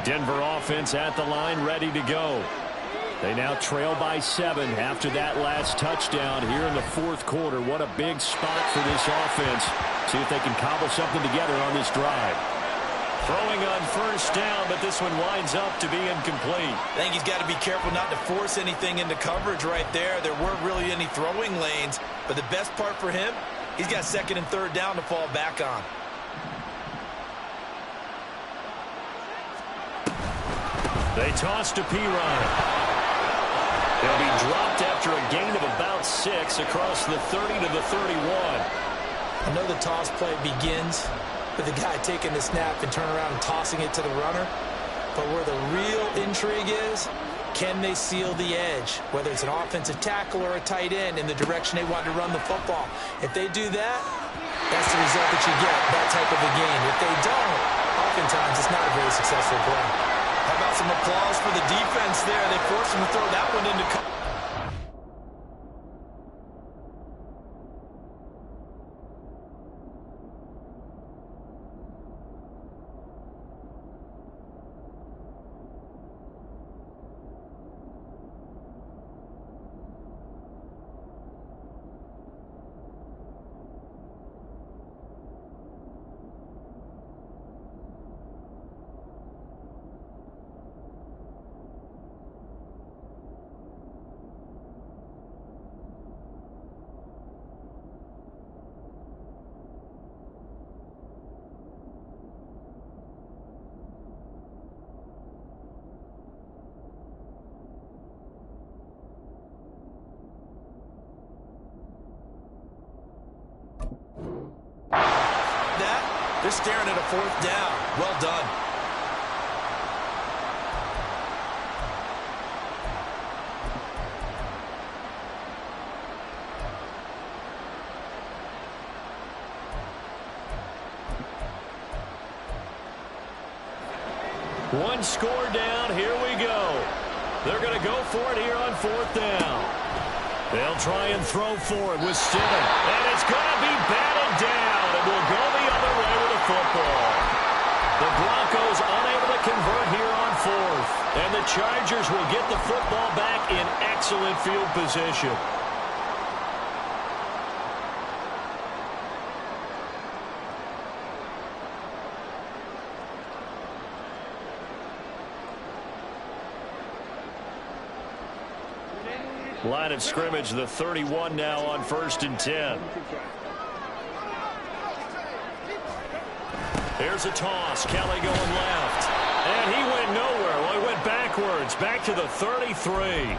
Denver offense at the line, ready to go. They now trail by 7 after that last touchdown here in the 4th quarter. What a big spot for this offense. See if they can cobble something together on this drive. Throwing on 1st down, but this one winds up to be incomplete. I think he's got to be careful not to force anything into coverage right there. There weren't really any throwing lanes, but the best part for him, he's got 2nd and 3rd down to fall back on. They toss to Pirine. They'll be dropped after a gain of about 6 across the 30 to the 31. I know the toss play begins with the guy taking the snap and turning around and tossing it to the runner. But where the real intrigue is, can they seal the edge? Whether it's an offensive tackle or a tight end in the direction they want to run the football. If they do that, that's the result that you get, that type of a game. If they don't, oftentimes it's not a very successful play. How about some applause for the defense there? They forced him to throw that one into coverage. They're staring at a 4th down. Well done. One score down. Here we go. They're going to go for it here on 4th down. They'll try and throw for it with Stidham. And it's going to be batted down. And will go the other way with the football. The Broncos unable to convert here on fourth. And the Chargers will get the football back in excellent field position. Line of scrimmage, the 31 now on 1st and 10. Here's a toss. Kelly going left. And he went nowhere. Well, he went backwards. Back to the 33.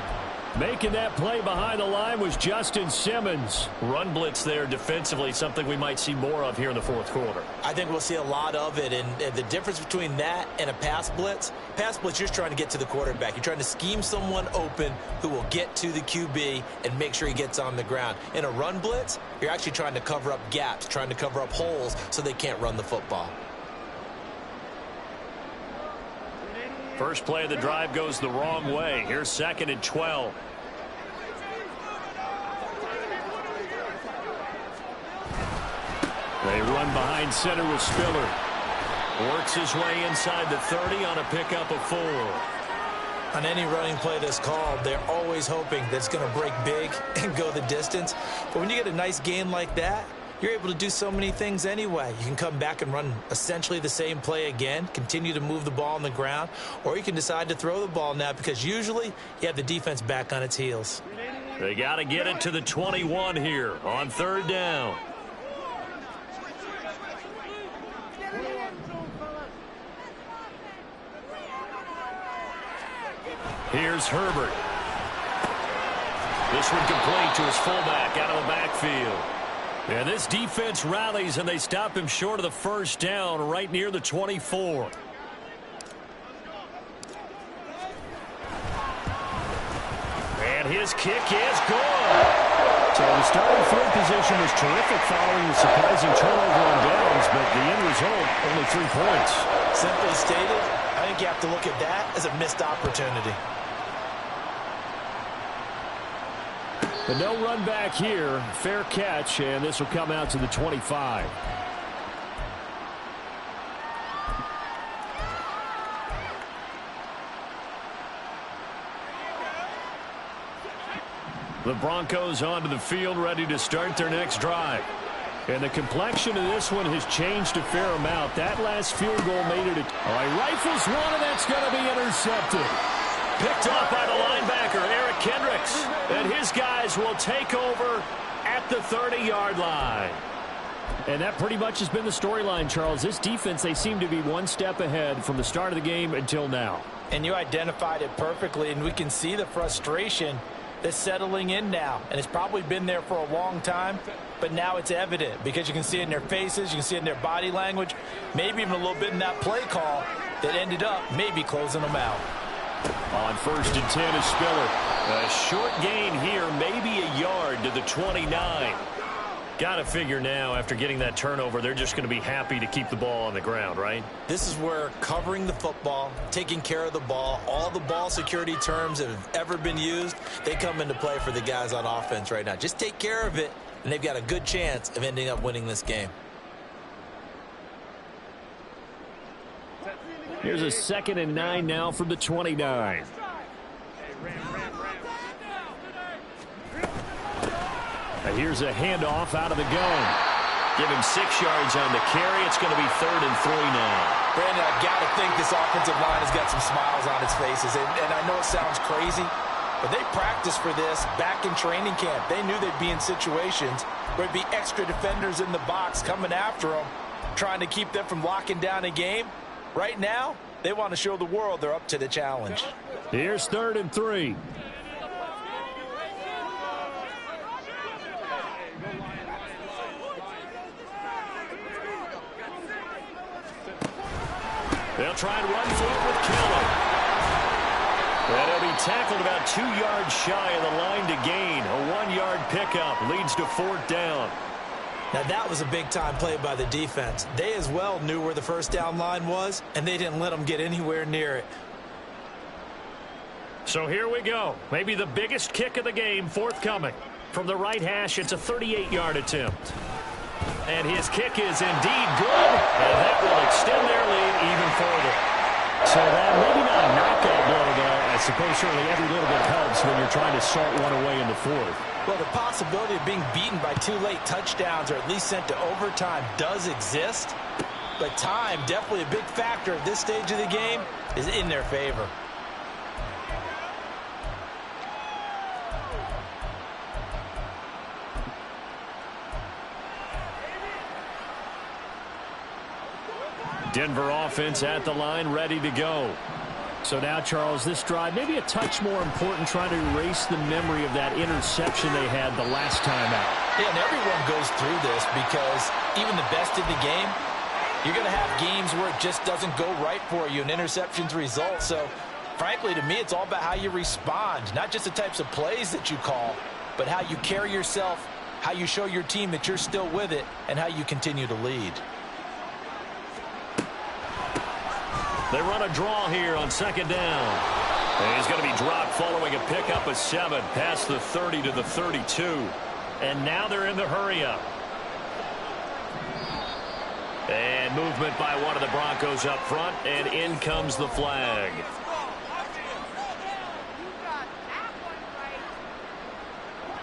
Making that play behind the line was Justin Simmons. Run blitz there defensively, something we might see more of here in the fourth quarter. I think we'll see a lot of it, and the difference between that and a pass blitz, you're just trying to get to the quarterback. You're trying to scheme someone open who will get to the QB and make sure he gets on the ground. In a run blitz, you're actually trying to cover up gaps, trying to cover up holes so they can't run the football. First play of the drive goes the wrong way. Here's 2nd and 12. They run behind center with Spiller. Works his way inside the 30 on a pickup of 4. On any running play that's called, they're always hoping that it's going to break big and go the distance. But when you get a nice gain like that, you're able to do so many things anyway. You can come back and run essentially the same play again, continue to move the ball on the ground, or you can decide to throw the ball now because usually you have the defense back on its heels. They got to get it to the 21 here on 3rd down. Here's Herbert. This one complete to his fullback out of the backfield. And this defense rallies, and they stop him short of the 1st down right near the 24. And his kick is good. So the starting field position was terrific following the surprising turnover on downs, but the end result, only 3 points. Simply stated, I think you have to look at that as a missed opportunity. But no run back here. Fair catch, and this will come out to the 25. The Broncos onto the field, ready to start their next drive. And the complexion of this one has changed a fair amount. That last field goal made it he rifles one, and that's going to be intercepted. Picked off by the linebacker, Eric Kendricks. And his guys will take over at the 30-yard line. And that pretty much has been the storyline, Charles. This defense, they seem to be one step ahead from the start of the game until now. And you identified it perfectly, and we can see the frustration that's settling in now. And it's probably been there for a long time, but now it's evident because you can see it in their faces, you can see it in their body language, maybe even a little bit in that play call that ended up maybe closing them out. On 1st and 10 is Spiller. A short gain here, maybe a yard to the 29. Got to figure now, after getting that turnover, they're just going to be happy to keep the ball on the ground, right? This is where covering the football, taking care of the ball, all the ball security terms that have ever been used, they come into play for the guys on offense right now. Just take care of it, and they've got a good chance of ending up winning this game. Here's a 2nd and 9 now from the 29. Here's a handoff out of the gun. Give him 6 yards on the carry. It's going to be 3rd and 3 now. Brandon, I've got to think this offensive line has got some smiles on its faces. And I know it sounds crazy, but they practiced for this back in training camp. They knew they'd be in situations where there'd be extra defenders in the box coming after them, trying to keep them from locking down a game. Right now, they want to show the world they're up to the challenge. Here's 3rd and 3. They'll try and run for it with Kelly. And he'll be tackled about 2 yards shy of the line to gain. A 1-yard pickup leads to 4th down. Now, that was a big-time play by the defense. They as well knew where the 1st down line was, and they didn't let them get anywhere near it. So here we go. Maybe the biggest kick of the game forthcoming. From the right hash, it's a 38-yard attempt. And his kick is indeed good, and that will extend their lead even further. So that maybe not a knockout blow, but I suppose certainly every little bit helps when you're trying to salt one away in the fourth. Well, the possibility of being beaten by 2 late touchdowns or at least sent to overtime does exist, but time, definitely a big factor at this stage of the game, is in their favor. Denver offense at the line, ready to go. So now, Charles, this drive maybe a touch more important, trying to erase the memory of that interception they had the last time out. Yeah, and everyone goes through this because even the best in the game, you're going to have games where it just doesn't go right for you, and interceptions result. So, frankly, to me, it's all about how you respond, not just the types of plays that you call, but how you carry yourself, how you show your team that you're still with it, and how you continue to lead. They run a draw here on second down. And he's going to be dropped following a pickup of 7 past the 30 to the 32. And now they're in the hurry-up. And movement by one of the Broncos up front, and in comes the flag.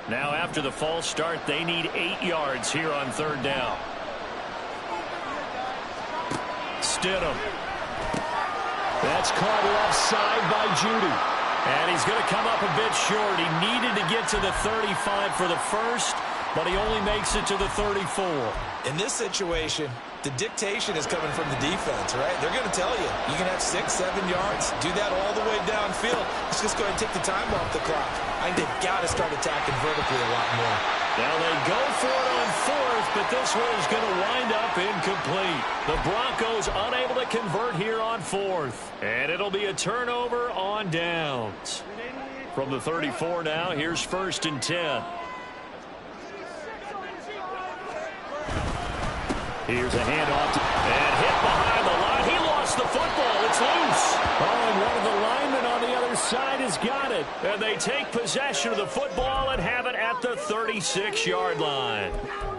Now after the false start, they need 8 yards here on third down. Stidham. That's caught left side by Judy. And he's going to come up a bit short. He needed to get to the 35 for the first, but he only makes it to the 34. In this situation, the dictation is coming from the defense, right? They're going to tell you, you can have 6, 7 yards, do that all the way downfield. Let's just go ahead and take the time off the clock. I think they've got to start attacking vertically a lot more. Now they go for it on fourth, but this one is going to wind up incomplete. The Broncos unable to convert here on fourth. And it'll be a turnover on downs. From the 34 now, here's 1st and 10. Here's a handoff, and hit behind the line. He lost the football. It's loose. Oh, and one of the linemen on the other side has got it. And they take possession of the football and have it at the 36-yard line.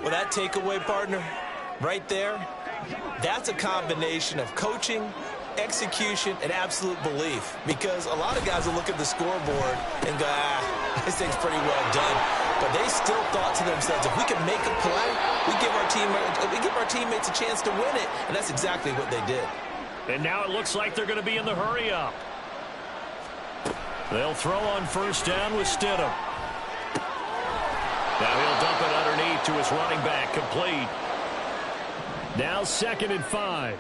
Well, that takeaway, partner, right there, that's a combination of coaching, execution, and absolute belief. Because a lot of guys will look at the scoreboard and go, this thing's pretty well done. But they still thought to themselves, if we can make a play, we give our teammates a chance to win it. And that's exactly what they did. And now it looks like they're going to be in the hurry-up. They'll throw on first down with Stidham. Now he'll dump it underneath to his running back, complete. Now 2nd and 5.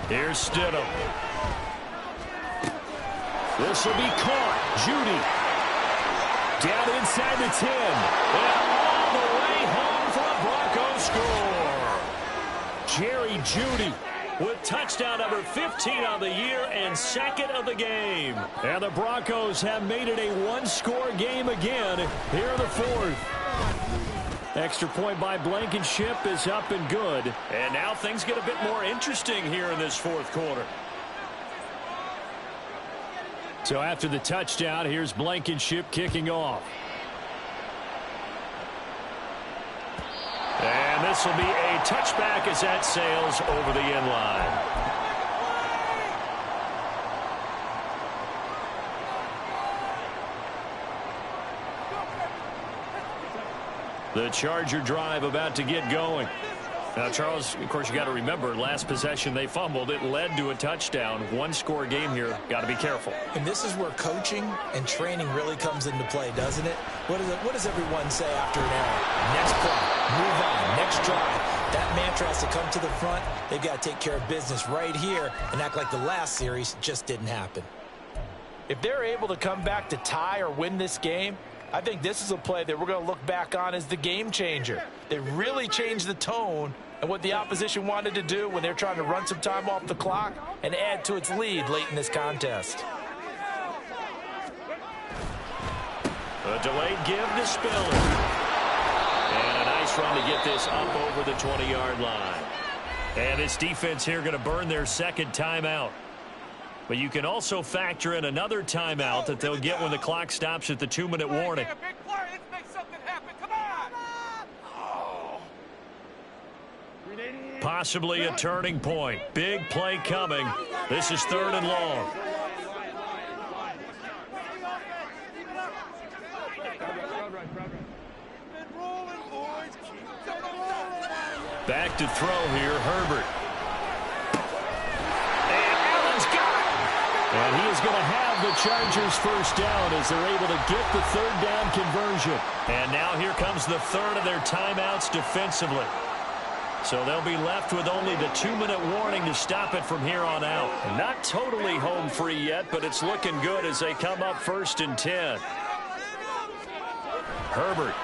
Here's Stidham. This will be caught. Judy. Down inside the 10. And all the way home for a Broncos score. Jerry Judy with touchdown number 15 on the year and 2nd of the game. And the Broncos have made it a one-score game again here in the 4th. Extra point by Blankenship is up and good. And now things get a bit more interesting here in this 4th quarter. So after the touchdown, here's Blankenship kicking off. And this will be a touchback as that sails over the end line. The Charger drive about to get going. Now, Charles, of course, you got to remember, last possession they fumbled. It led to a touchdown. One-score game here. Got to be careful. And this is where coaching and training really comes into play, doesn't it? What does everyone say after an error? Next play, move on, next drive. That mantra has to come to the front. They've got to take care of business right here and act like the last series just didn't happen. If they're able to come back to tie or win this game, I think this is a play that we're going to look back on as the game changer. They really changed the tone and what the opposition wanted to do when they're trying to run some time off the clock and add to its lead late in this contest. A delayed give to Spiller. And a nice run to get this up over the 20-yard line. And this defense here going to burn their 2nd timeout. But you can also factor in another timeout that they'll get when the clock stops at the 2-minute warning. Possibly a turning point. Big play coming. This is 3rd and long. Back to throw here, Herbert. And Allen's got it. And he is going to have the Chargers first down as they're able to get the 3rd down conversion. And now here comes the 3rd of their timeouts defensively. So they'll be left with only the 2-minute warning to stop it from here on out. Not totally home free yet, but it's looking good as they come up 1st and 10. Herbert.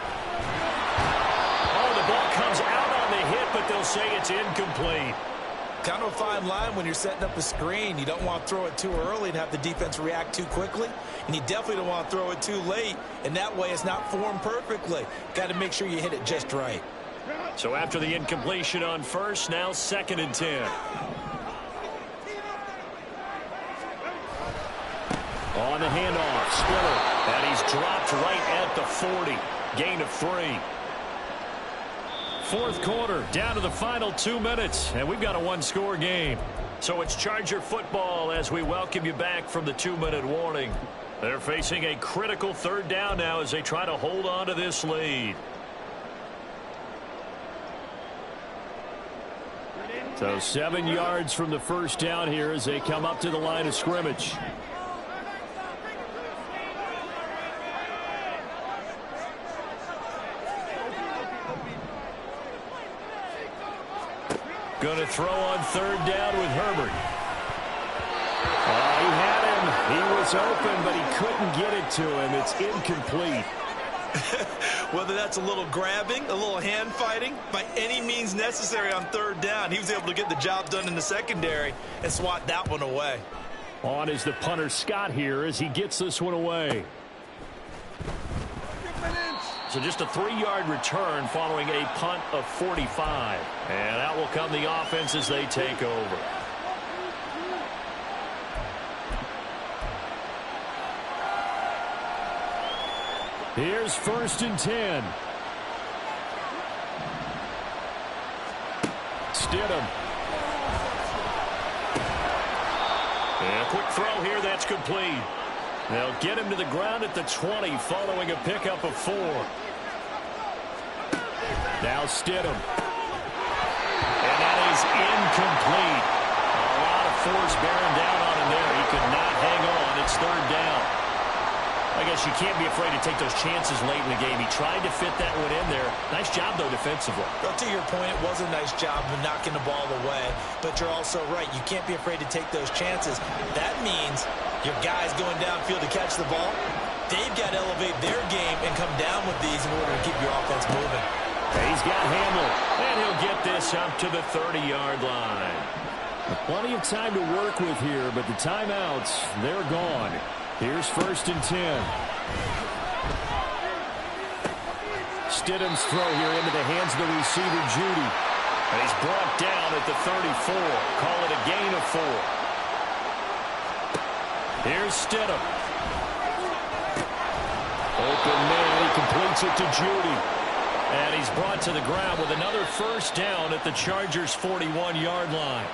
Oh, the ball comes out on the hit, but they'll say it's incomplete. Kind of a fine line when you're setting up a screen. You don't want to throw it too early and have the defense react too quickly. And you definitely don't want to throw it too late. And that way it's not formed perfectly. Got to make sure you hit it just right. So after the incompletion on 1st, now 2nd and 10. On the handoff, Spiller. And he's dropped right at the 40. Gain of 3. 4th quarter, down to the final 2 minutes, and we've got a 1-score game. So it's Charger football as we welcome you back from the 2-minute warning. They're facing a critical 3rd down now as they try to hold on to this lead. So 7 yards from the first down here as they come up to the line of scrimmage. Going to throw on 3rd down with Herbert. He had him. He was open, but he couldn't get it to him. It's incomplete. Whether that's a little grabbing, a little hand fighting, by any means necessary on 3rd down, he was able to get the job done in the secondary and swat that one away. On is the punter Scott here as he gets this one away. So just a 3-yard return following a punt of 45. And out will come the offense as they take over. Here's 1st and 10. Stidham. And a quick throw here, that's complete. They'll get him to the ground at the 20 following a pickup of 4. Now Stidham. And that is incomplete. A lot of force bearing down on him there. He could not hang on. It's 3rd down. I guess you can't be afraid to take those chances late in the game. He tried to fit that one in there. Nice job, though, defensively. Well, to your point, it was a nice job of knocking the ball away. But you're also right. You can't be afraid to take those chances. That means your guys going downfield to catch the ball, they've got to elevate their game and come down with these in order to keep your offense moving. He's got Hamlin, and he'll get this up to the 30-yard line. Plenty of time to work with here, but the timeouts, they're gone. Here's 1st and 10. Stidham's throw here into the hands of the receiver, Judy. And he's brought down at the 34. Call it a gain of 4. Here's Stidham. Open man, he completes it to Judy. And he's brought to the ground with another 1st down at the Chargers' 41-yard line.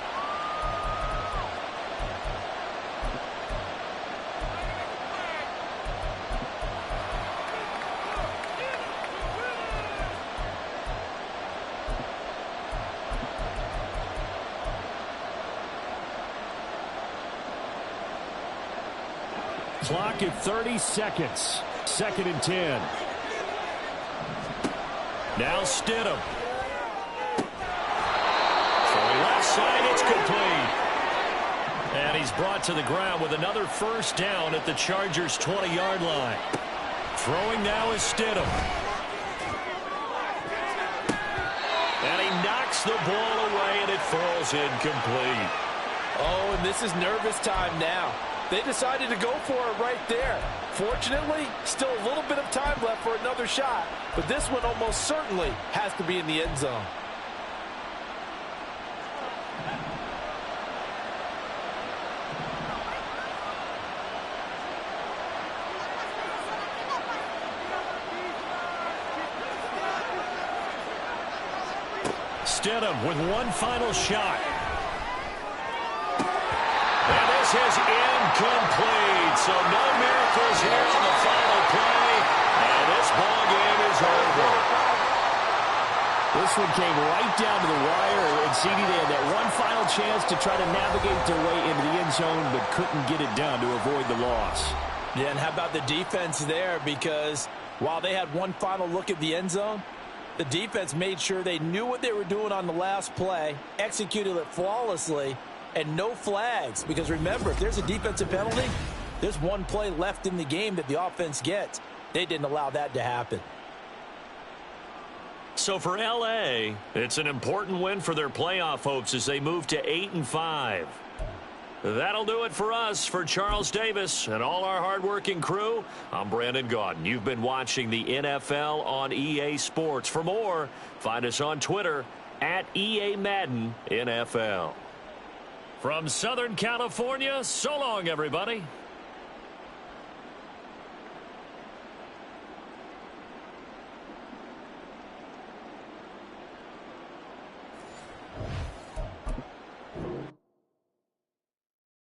Clock at 30 seconds. 2nd and 10. Now Stidham. Throwing left side, it's complete. And he's brought to the ground with another 1st down at the Chargers' 20-yard line. Throwing now is Stidham. And he knocks the ball away, and it falls incomplete. Oh, and this is nervous time now. They decided to go for it right there. Fortunately, still a little bit of time left for another shot, but this one almost certainly has to be in the end zone. Stidham with one final shot. And this is incomplete. So no miracles here on the final play. And this ball game is over. This one came right down to the wire. And CD, they had that one final chance to try to navigate their way into the end zone, but couldn't get it done to avoid the loss. Yeah, and how about the defense there? Because while they had one final look at the end zone, the defense made sure they knew what they were doing on the last play, executed it flawlessly, and no flags. Because remember, if there's a defensive penalty, there's one play left in the game that the offense gets. They didn't allow that to happen. So for L.A., it's an important win for their playoff hopes as they move to 8-5. That'll do it for us. For Charles Davis and all our hardworking crew, I'm Brandon Gaudin. You've been watching the NFL on EA Sports. For more, find us on Twitter at EA Madden NFL. From Southern California, so long, everybody.